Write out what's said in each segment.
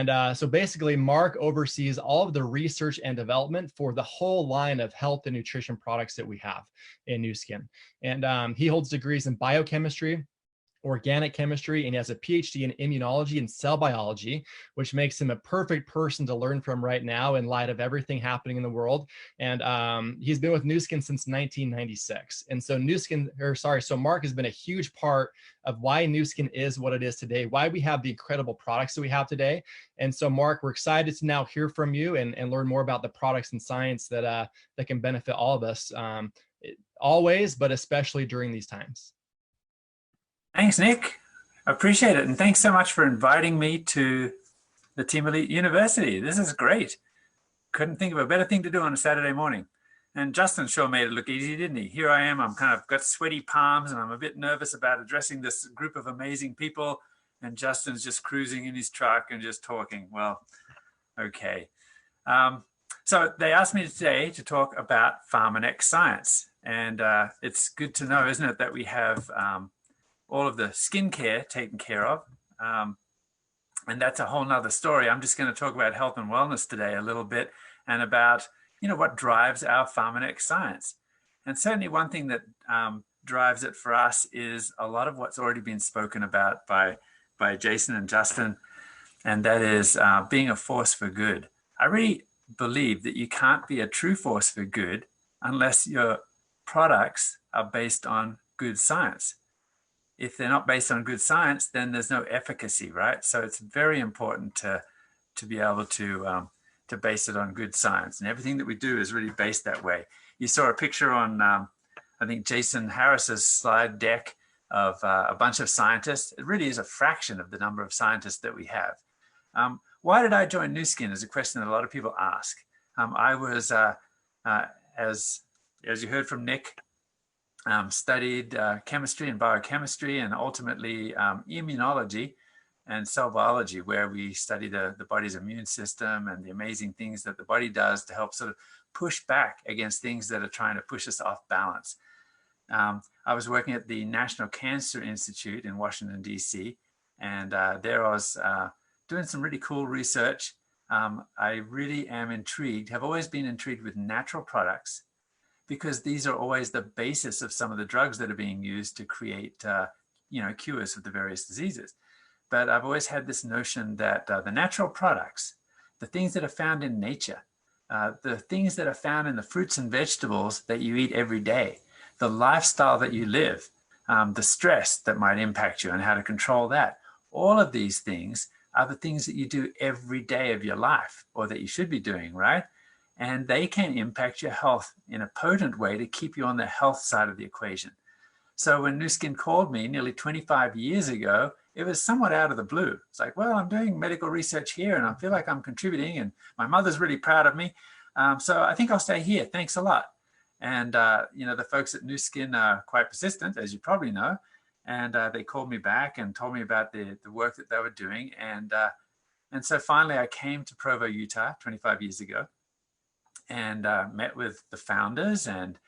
And so basically, Mark oversees all of the research and development for the whole line of health and nutrition products that we have in Nu Skin. And he holds degrees in biochemistry, organic chemistry, and he has a PhD in immunology and cell biology, which makes him a perfect person to learn from right now in light of everything happening in the world. And he's been with Nu Skin since 1996. And so so Mark has been a huge part of why Nu Skin is what it is today, why we have the incredible products that we have today. And so Mark, we're excited to now hear from you and learn more about the products and science that can benefit all of us always, but especially during these times. Thanks, Nick. I appreciate it. And thanks so much for inviting me to the Team Elite University. This is great. Couldn't think of a better thing to do on a Saturday morning. And Justin sure made it look easy, didn't he? Here I am. I'm kind of got sweaty palms and I'm a bit nervous about addressing this group of amazing people. And Justin's just cruising in his truck and just talking. Well, okay. So they asked me today to talk about Pharmanex science. And it's good to know, isn't it, that we have all of the skincare taken care of. And that's a whole nother story. I'm just going to talk about health and wellness today a little bit and about, what drives our Pharmanex science. And certainly one thing that drives it for us is a lot of what's already been spoken about by Jason and Justin, and that is being a force for good. I really believe that you can't be a true force for good unless your products are based on good science. If they're not based on good science, then there's no efficacy, right? So it's very important to be able to base it on good science. And everything that we do is really based that way. You saw a picture on, I think, Jason Harris's slide deck of a bunch of scientists. It really is a fraction of the number of scientists that we have. Why did I join Nu Skin is a question that a lot of people ask. I was, as you heard from Nick, studied chemistry and biochemistry and ultimately immunology and cell biology, where we study the body's immune system and the amazing things that the body does to help sort of push back against things that are trying to push us off balance. I was working at the National Cancer Institute in Washington, D.C., and there I was doing some really cool research. I really am intrigued, have always been intrigued with natural products, because these are always the basis of some of the drugs that are being used to create, cures for the various diseases. But I've always had this notion that the natural products, the things that are found in nature, the things that are found in the fruits and vegetables that you eat every day, the lifestyle that you live, the stress that might impact you and how to control that, all of these things are the things that you do every day of your life, or that you should be doing, right? And they can impact your health in a potent way to keep you on the health side of the equation. So when Nu Skin called me nearly 25 years ago, it was somewhat out of the blue. It's like, well, I'm doing medical research here and I feel like I'm contributing and my mother's really proud of me. So I think I'll stay here. Thanks a lot. And, the folks at Nu Skin are quite persistent, as you probably know. And they called me back and told me about the work that they were doing. And so finally I came to Provo, Utah 25 years ago. And met with the founders and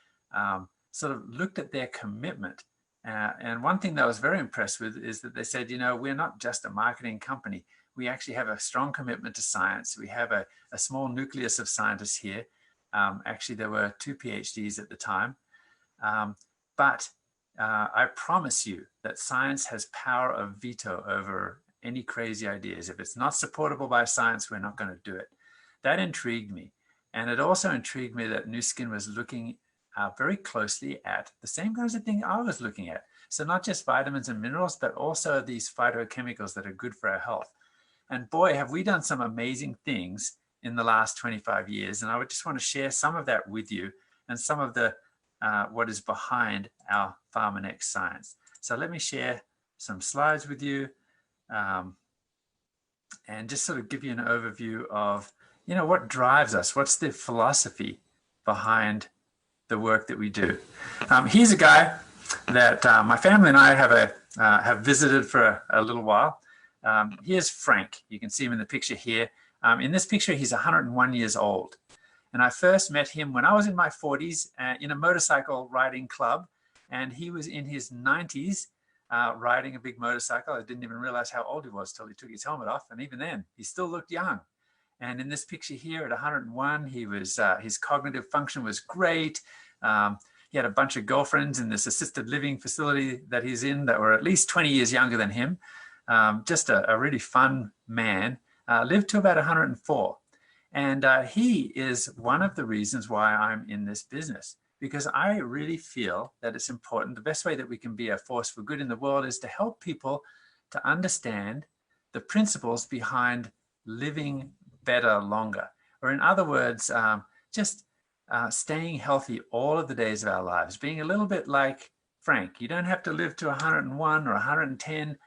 sort of looked at their commitment. And one thing that I was very impressed with is that they said, we're not just a marketing company. We actually have a strong commitment to science. We have a small nucleus of scientists here. Actually, there were 2 PhDs at the time. But I promise you that science has power of veto over any crazy ideas. If it's not supportable by science, we're not going to do it. That intrigued me. And it also intrigued me that Nu Skin was looking very closely at the same kinds of thing I was looking at. So not just vitamins and minerals, but also these phytochemicals that are good for our health. And boy, have we done some amazing things in the last 25 years. And I would just want to share some of that with you and some of the what is behind our Pharmanex science. So let me share some slides with you and just sort of give you an overview of what drives us? What's the philosophy behind the work that we do? Here's a guy that my family and I have visited for a little while. Here's Frank. You can see him in the picture here. In this picture, he's 101 years old. And I first met him when I was in my 40s in a motorcycle riding club. And he was in his 90s riding a big motorcycle. I didn't even realize how old he was till he took his helmet off. And even then, he still looked young. And in this picture here at 101, he was, his cognitive function was great. He had a bunch of girlfriends in this assisted living facility that he's in that were at least 20 years younger than him. Just a really fun man. Lived to about 104. And he is one of the reasons why I'm in this business, because I really feel that it's important. The best way that we can be a force for good in the world is to help people to understand the principles behind living better longer. Or in other words, just staying healthy all of the days of our lives, being a little bit like Frank. You don't have to live to 101 or 110,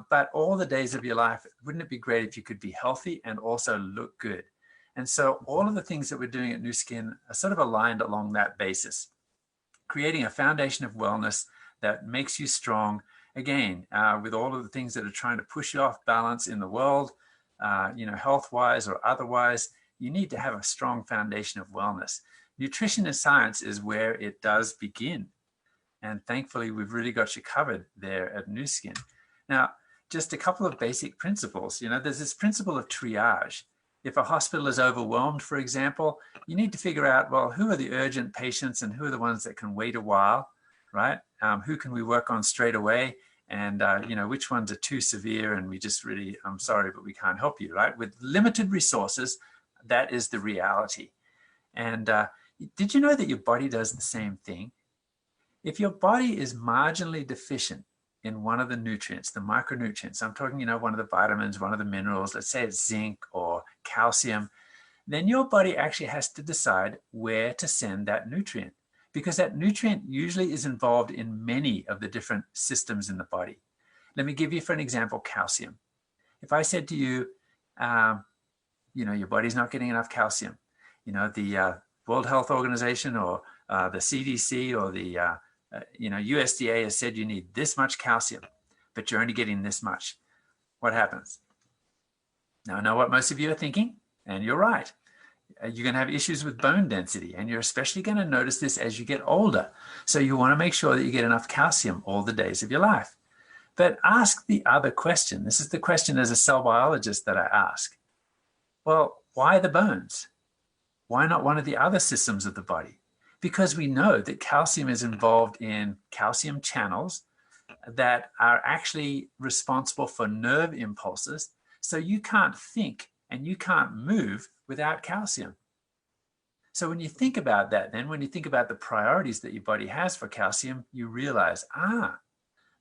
but all the days of your life, wouldn't it be great if you could be healthy and also look good? And so all of the things that we're doing at Nu Skin are sort of aligned along that basis, creating a foundation of wellness that makes you strong, again, with all of the things that are trying to push you off balance in the world, health-wise or otherwise. You need to have a strong foundation of wellness. Nutrition and science is where it does begin. And thankfully, we've really got you covered there at Nu Skin. Now, just a couple of basic principles. There's this principle of triage. If a hospital is overwhelmed, for example, you need to figure out, well, who are the urgent patients and who are the ones that can wait a while, right? Who can we work on straight away? And, which ones are too severe and we just really, I'm sorry, but we can't help you, right? With limited resources, that is the reality. And did you know that your body does the same thing? If your body is marginally deficient in one of the nutrients, the micronutrients, I'm talking, one of the vitamins, one of the minerals, let's say it's zinc or calcium, then your body actually has to decide where to send that nutrient, because that nutrient usually is involved in many of the different systems in the body. Let me give you, for an example, calcium. If I said to you, your body's not getting enough calcium, the World Health Organization or the CDC or the USDA has said you need this much calcium, but you're only getting this much. What happens? Now, I know what most of you are thinking, and you're right. You're going to have issues with bone density, and you're especially going to notice this as you get older. So you want to make sure that you get enough calcium all the days of your life. But ask the other question. This is the question as a cell biologist that I ask. Well, why the bones? Why not one of the other systems of the body? Because we know that calcium is involved in calcium channels that are actually responsible for nerve impulses. So you can't think and you can't move without calcium. So when you think about that, then when you think about the priorities that your body has for calcium, you realize,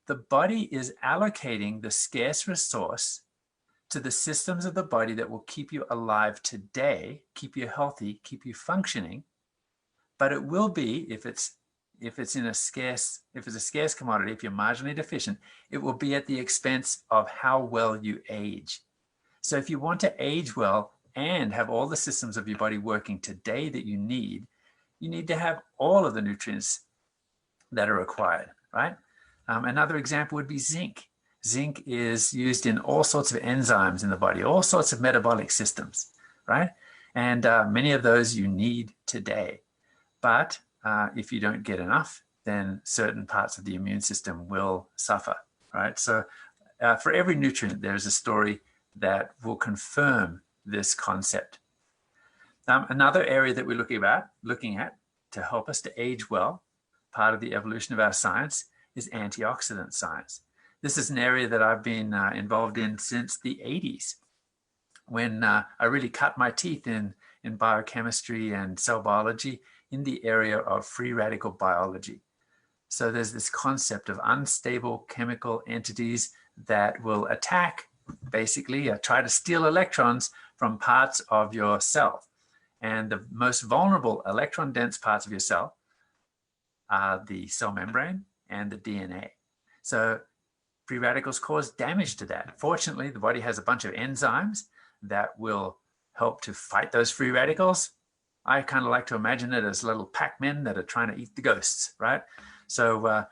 the body is allocating the scarce resource to the systems of the body that will keep you alive today, keep you healthy, keep you functioning. But it will be, if it's a scarce commodity, if you're marginally deficient, it will be at the expense of how well you age. So if you want to age well and have all the systems of your body working today that you need to have all of the nutrients that are required, right? Another example would be zinc. Zinc is used in all sorts of enzymes in the body, all sorts of metabolic systems, right? And many of those you need today. But if you don't get enough, then certain parts of the immune system will suffer, right? So for every nutrient, there's a story that will confirm this concept. Another area that we're looking at to help us to age well, part of the evolution of our science, is antioxidant science. This is an area that I've been involved in since the 80s, when I really cut my teeth in biochemistry and cell biology in the area of free radical biology. So there's this concept of unstable chemical entities that will attack, basically try to steal electrons from parts of your cell. And the most vulnerable electron-dense parts of your cell are the cell membrane and the DNA. So free radicals cause damage to that. Fortunately, the body has a bunch of enzymes that will help to fight those free radicals. I kind of like to imagine it as little Pac-Men that are trying to eat the ghosts, right? So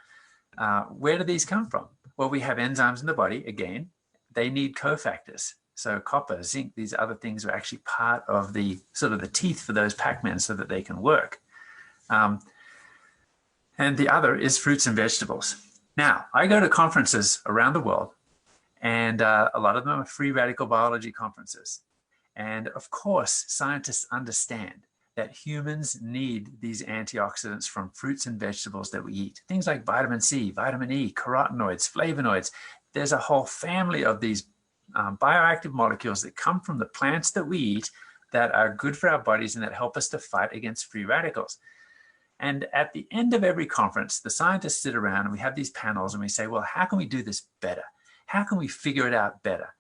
where do these come from? Well, we have enzymes in the body. Again, they need cofactors. So copper, zinc, these other things are actually part of the sort of the teeth for those Pac-Men so that they can work. And the other is fruits and vegetables. Now, I go to conferences around the world, and a lot of them are free radical biology conferences. And of course, scientists understand that humans need these antioxidants from fruits and vegetables that we eat. Things like vitamin C, vitamin E, carotenoids, flavonoids. There's a whole family of these bioactive molecules that come from the plants that we eat that are good for our bodies and that help us to fight against free radicals. And at the end of every conference, the scientists sit around and we have these panels and we say, well, how can we do this better? How can we figure it out better?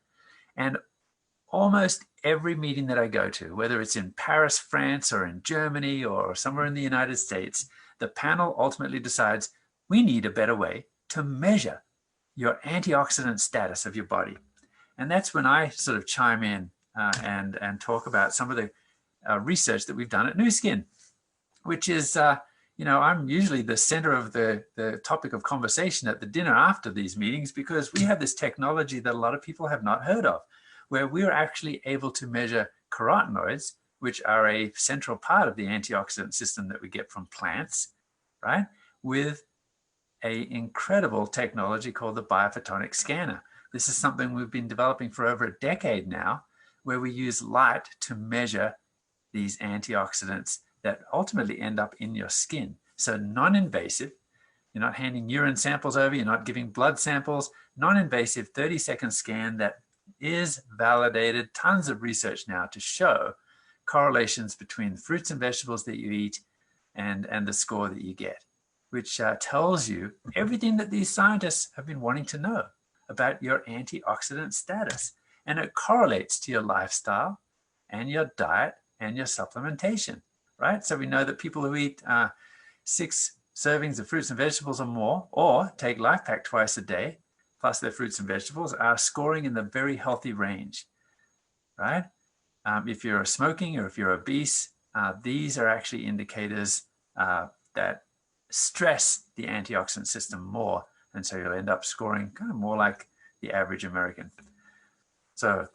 And almost every meeting that I go to, whether it's in Paris, France, or in Germany, or somewhere in the United States, the panel ultimately decides we need a better way to measure your antioxidant status of your body. And that's when I sort of chime in and talk about some of the research that we've done at Nu Skin, which is, I'm usually the center of the topic of conversation at the dinner after these meetings, because we have this technology that a lot of people have not heard of, where we're actually able to measure carotenoids, which are a central part of the antioxidant system that we get from plants, right? With an incredible technology called the biophotonic scanner. This is something we've been developing for over a decade now, where we use light to measure these antioxidants that ultimately end up in your skin. So non-invasive, you're not handing urine samples over, you're not giving blood samples, non-invasive 30-second scan that is validated, tons of research now to show correlations between the fruits and vegetables that you eat and the score that you get, which tells you everything that these scientists have been wanting to know about your antioxidant status. And it correlates to your lifestyle and your diet and your supplementation, right? So we know that people who eat 6 servings of fruits and vegetables or more, or take Life Pack twice a day, plus their fruits and vegetables, are scoring in the very healthy range, right? If you're smoking or if you're obese, these are actually indicators that stress the antioxidant system more. And so you'll end up scoring kind of more like the average American. So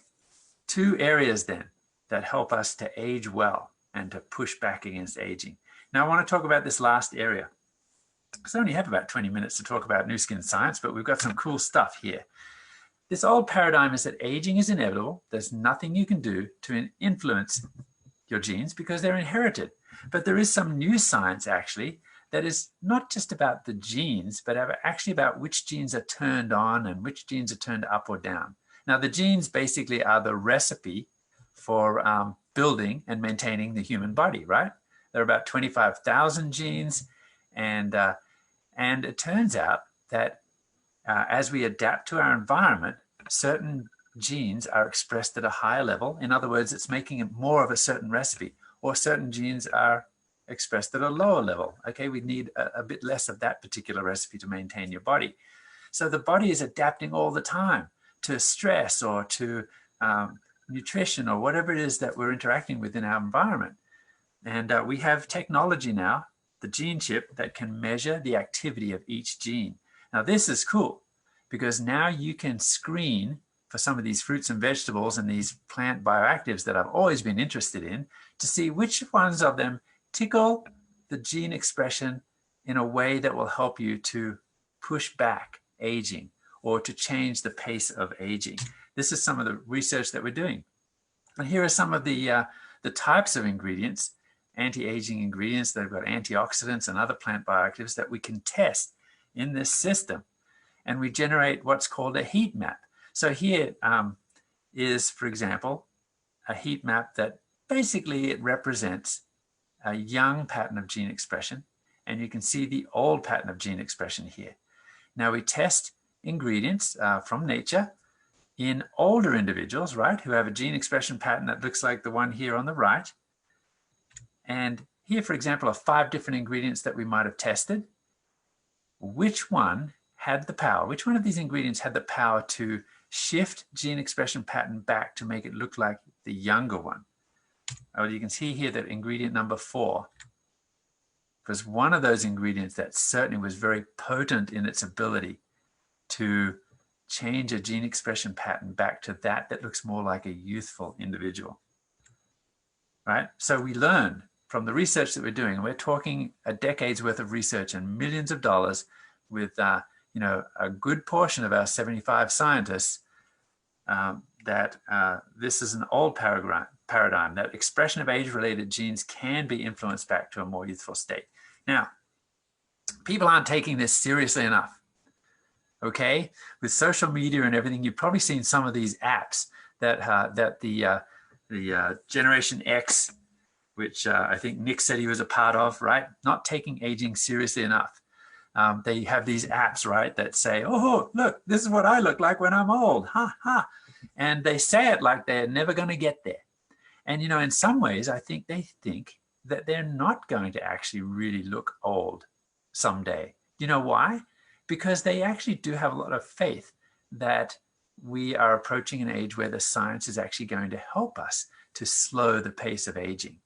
2 areas then that help us to age well and to push back against aging. Now I want to talk about this last area, because I only have about 20 minutes to talk about Nu Skin science, but we've got some cool stuff here. This old paradigm is that aging is inevitable. There's nothing you can do to influence your genes because they're inherited. But there is some new science actually that is not just about the genes, but actually about which genes are turned on and which genes are turned up or down. Now the genes basically are the recipe for building and maintaining the human body, right? There are about 25,000 genes, and it turns out that as we adapt to our environment, certain genes are expressed at a higher level. In other words, it's making it more of a certain recipe, or certain genes are expressed at a lower level. Okay, we need a bit less of that particular recipe to maintain your body. So the body is adapting all the time to stress or to nutrition or whatever it is that we're interacting with in our environment. And we have technology now, the gene chip, that can measure the activity of each gene. Now this is cool, because now you can screen for some of these fruits and vegetables and these plant bioactives that I've always been interested in, to see which ones of them tickle the gene expression in a way that will help you to push back aging or to change the pace of aging. This is some of the research that we're doing. And here are some of the types of ingredients, anti-aging ingredients that have got antioxidants and other plant bioactives that we can test in this system. And we generate what's called a heat map. So here is, for example, a heat map that basically it represents a young pattern of gene expression. And you can see the old pattern of gene expression here. Now we test ingredients from nature in older individuals, right, who have a gene expression pattern that looks like the one here on the right. And here, for example, are 5 different ingredients that we might have tested. Which one had the power? Which one of these ingredients had the power to shift gene expression pattern back to make it look like the younger one? Well, you can see here that ingredient number 4 was one of those ingredients that certainly was very potent in its ability to change a gene expression pattern back to that looks more like a youthful individual, right? So we learn from the research that we're doing, and we're talking a decade's worth of research and millions of dollars with you know, a good portion of our 75 scientists that this is an old paradigm, that expression of age-related genes can be influenced back to a more youthful state. Now, people aren't taking this seriously enough, okay? With social media and everything, you've probably seen some of these apps that the Generation X, which I think Nick said he was a part of, right? Not taking aging seriously enough. They have these apps, right, that say, oh, look, this is what I look like when I'm old, ha, ha. And they say it like they're never going to get there. And, you know, in some ways, I think they think that they're not going to actually really look old someday. You know why? Because they actually do have a lot of faith that we are approaching an age where the science is actually going to help us to slow the pace of aging.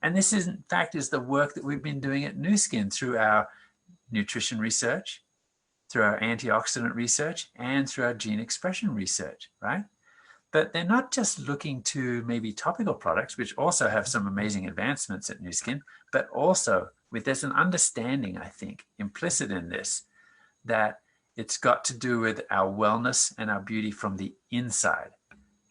And this is, in fact, is the work that we've been doing at Nu Skin through our nutrition research, through our antioxidant research, and through our gene expression research, right? But they're not just looking to maybe topical products, which also have some amazing advancements at Nu Skin, but also there's an understanding, I think, implicit in this, that it's got to do with our wellness and our beauty from the inside,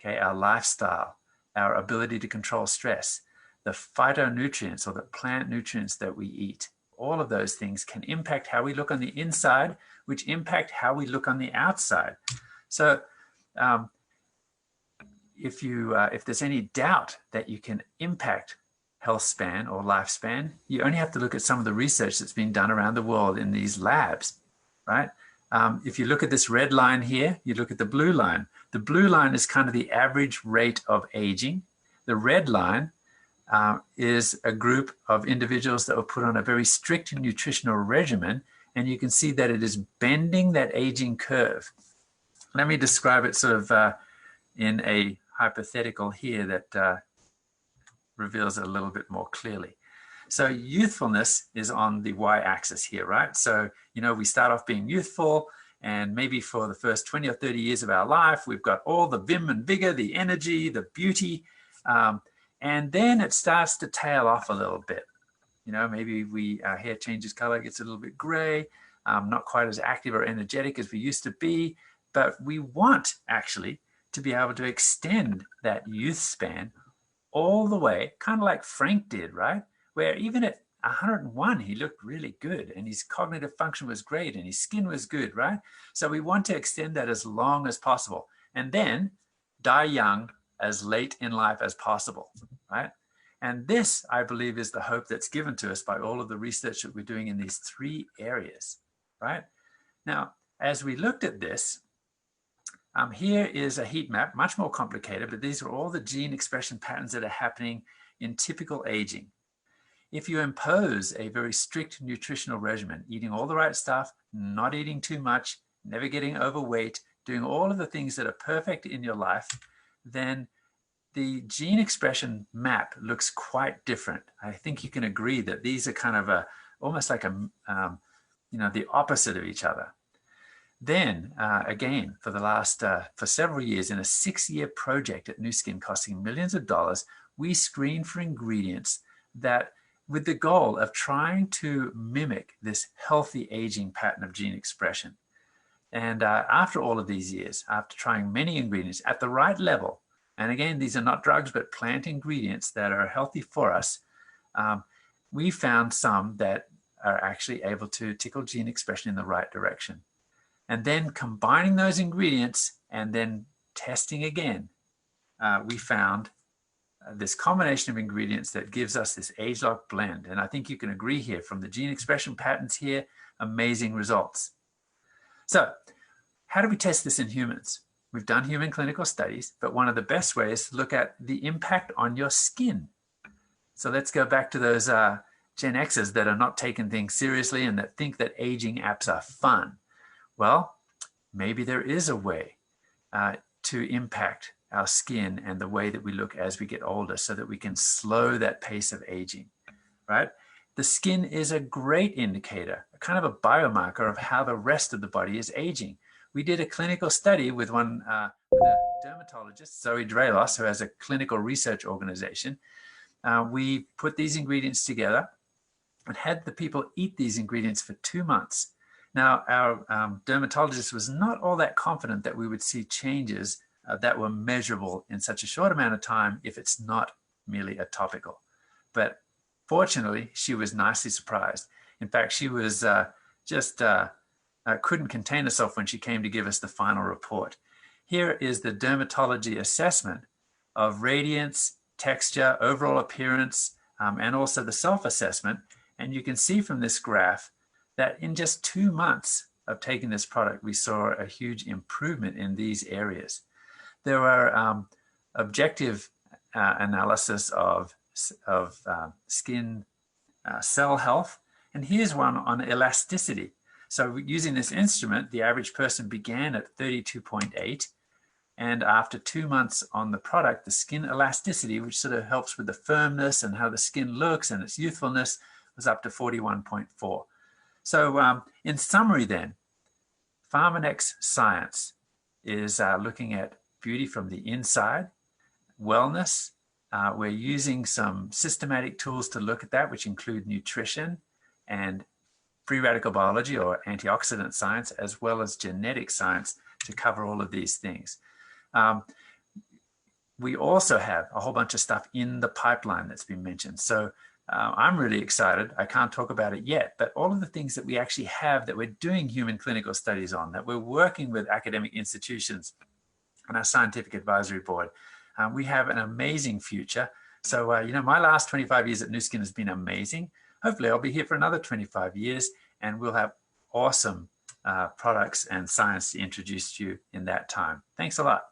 okay? Our lifestyle, our ability to control stress, the phytonutrients or the plant nutrients that we eat. All of those things can impact how we look on the inside, which impact how we look on the outside. So if there's any doubt that you can impact health span or lifespan, you only have to look at some of the research that's been done around the world in these labs, right? If you look at this red line here, you look at the blue line. The blue line is kind of the average rate of aging. The red line is a group of individuals that were put on a very strict nutritional regimen, and you can see that it is bending that aging curve. Let me describe it sort of in a hypothetical here that reveals it a little bit more clearly. So youthfulness is on the y-axis here, right? So, you know, we start off being youthful, and maybe for the first 20 or 30 years of our life, we've got all the vim and vigor, the energy, the beauty, and then it starts to tail off a little bit. You know, maybe our hair changes color, gets a little bit gray, not quite as active or energetic as we used to be, but we want actually to be able to extend that youth span all the way, kind of like Frank did, right? Where even at 101, he looked really good, and his cognitive function was great, and his skin was good, right? So we want to extend that as long as possible, and then die young as late in life as possible, right? And this, I believe, is the hope that's given to us by all of the research that we're doing in these three areas, right? Now, as we looked at this, here is a heat map, much more complicated, but these are all the gene expression patterns that are happening in typical aging. If you impose a very strict nutritional regimen, eating all the right stuff, not eating too much, never getting overweight, doing all of the things that are perfect in your life, then the gene expression map looks quite different. I think you can agree that these are kind of almost like the opposite of each other. Then again, for several years in a 6-year project at Nu Skin costing millions of dollars, we screened for ingredients that with the goal of trying to mimic this healthy aging pattern of gene expression. And after all of these years, after trying many ingredients at the right level, and again, these are not drugs, but plant ingredients that are healthy for us, we found some that are actually able to tickle gene expression in the right direction. And then combining those ingredients and then testing again, we found this combination of ingredients that gives us this age-locked blend. And I think you can agree here from the gene expression patterns here, amazing results. So how do we test this in humans? We've done human clinical studies, but one of the best ways is to look at the impact on your skin. So let's go back to those Gen Xers that are not taking things seriously and that think that aging apps are fun. Well, maybe there is a way to impact our skin and the way that we look as we get older so that we can slow that pace of aging, right? The skin is a great indicator, kind of a biomarker of how the rest of the body is aging. We did a clinical study with with a dermatologist, Zoe Drelos, who has a clinical research organization. We put these ingredients together and had the people eat these ingredients for 2 months. Now, our dermatologist was not all that confident that we would see changes that were measurable in such a short amount of time if it's not merely a topical. But fortunately, she was nicely surprised. In fact, she was couldn't contain herself when she came to give us the final report. Here is the dermatology assessment of radiance, texture, overall appearance, and also the self-assessment. And you can see from this graph that in just 2 months of taking this product, we saw a huge improvement in these areas. There were objective analysis of skin cell health, and here's one on elasticity. So using this instrument, the average person began at 32.8, and after 2 months on the product, the skin elasticity, which sort of helps with the firmness and how the skin looks and its youthfulness, was up to 41.4. So in summary then, Pharmanex science is looking at beauty from the inside, wellness. We're using some systematic tools to look at that, which include nutrition and free radical biology or antioxidant science, as well as genetic science to cover all of these things. We also have a whole bunch of stuff in the pipeline that's been mentioned. So I'm really excited. I can't talk about it yet, but all of the things that we actually have that we're doing human clinical studies on, that we're working with academic institutions and our scientific advisory board, we have an amazing future. So, you know, my last 25 years at Nu Skin has been amazing. Hopefully I'll be here for another 25 years and we'll have awesome products and science to introduce to you in that time. Thanks a lot.